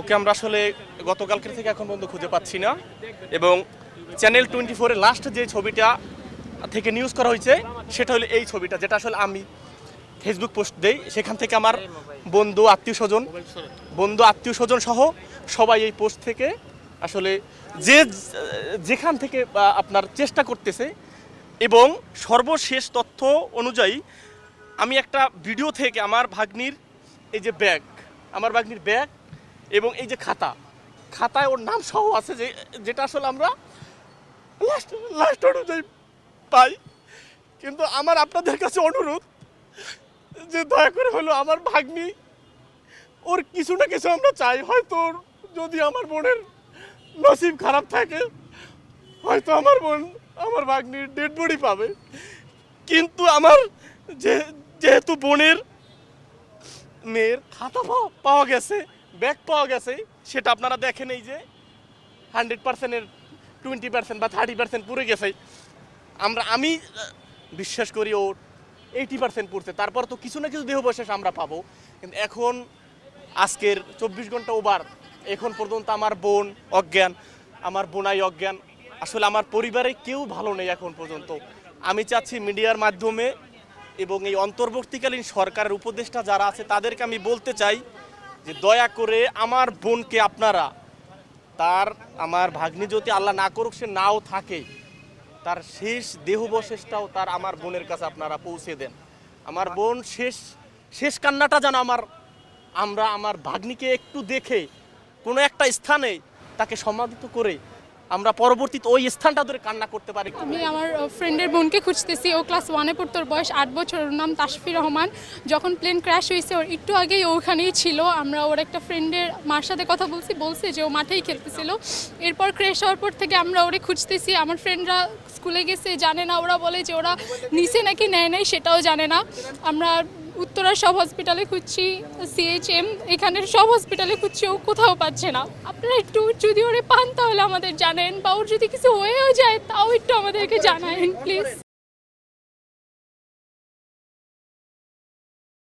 ওকে আমরা আসলে গতকালকের থেকে এখন পর্যন্ত খুঁজে পাচ্ছি না। এবং চ্যানেল 24-এর লাস্ট যে ছবিটা থেকে নিউজ করা হয়েছে সেটা হলো এই ছবিটা, যেটা আসলে আমি ফেসবুক পোস্ট দেই। সেখান থেকে আমার বন্ধু আত্মীয় স্বজন সহ সবাই এই পোস্ট থেকে আসলে যেখান থেকে আপনার চেষ্টা করতেছে। এবং সর্বশেষ তথ্য অনুযায়ী আমি একটা ভিডিও থেকে আমার ভাগ্নির এই যে ব্যাগ এবং এই যে খাতায় ওর নাম সহ আছে, যেটা আসলে আমরা লাস্ট অনুযায়ী পাই। কিন্তু আমার আপনাদের কাছে অনুরোধ যে দয়া করে হলো আমার ভাগ্নি, ওর কিছু না কিছু আমরা চাই। হয়তো যদি আমার বোনের নসিব খারাপ থাকে, হয়তো আমার বোন আমার ভাগ্নির ডেড বডি পাবে। কিন্তু আমার যেহেতু মেয়ের খাতা পাওয়া গেছে, ব্যাগ পাওয়া গেছে, সেটা আপনারা দেখেন এই যে 100%-এর 20% বা 30% পুড়ে গেছে। আমি বিশ্বাস করি ওর 80% পুড়ছে, তারপর তো কিছু না কিছু দেহাবশেষ আমরা পাবো। কিন্তু এখন আজকের 24 ঘন্টা ওভার, এখন পর্যন্ত আমার বোন অজ্ঞান, আমার বোনাই অজ্ঞান। আসলে আমার পরিবারে কেউ ভালো নেই এখন পর্যন্ত। আমি চাচ্ছি মিডিয়ার মাধ্যমে এবং এই অন্তর্বর্তীকালীন সরকারের উপদেষ্টা যারা আছে তাদেরকে আমি বলতে চাই যে দয়া করে আমার বোনকে আপনারা, আমার ভাগ্নি যদি আল্লাহ না করুক সে নাও থাকে, তার শেষ দেহাবশেষটাও আমার বোনের কাছে আপনারা পৌঁছে দেন। আমার বোন শেষ কান্নাটা যেন আমার ভাগ্নিকে একটু দেখে কোনো একটা স্থানে তাকে সমাধিত করে আমরা পরবর্তীতে ওই স্থানটা ধরে কান্না করতে পারি। আমি আমার ফ্রেন্ডের বোনকে খুঁজতেছি। ও ক্লাস 1-এ পড়তো, ওর বয়স 8 বছর, ওর নাম তাসফি রহমান। যখন প্লেন ক্র্যাশ হয়েছে ওর একটু আগেই ওখানেই ছিল। আমরা ওর একটা ফ্রেন্ডের মার সাথে কথা বলছে যে ও মাঠেই খেলতেছিল। এরপর ক্র্যাশ হওয়ার পর থেকে আমরা ওরে খুঁজতেছি। আমার ফ্রেন্ডরা স্কুলে গেছে, জানে না, ওরা বলে যে ওরা নিচে নাকি নেয় নাই, সেটাও জানে না। আমরা উত্তরার সব হসপিটালে খুঁজছি, CHM এখানের সব হসপিটালে খুঁজছি, ও কোথাও পাচ্ছে না। আপনারা একটু যদি ওরে পান তাহলে আমাদের জানেন, বা ওর যদি কিছু হয়েও যায় তাও একটু আমাদেরকে জানাবেন প্লিজ।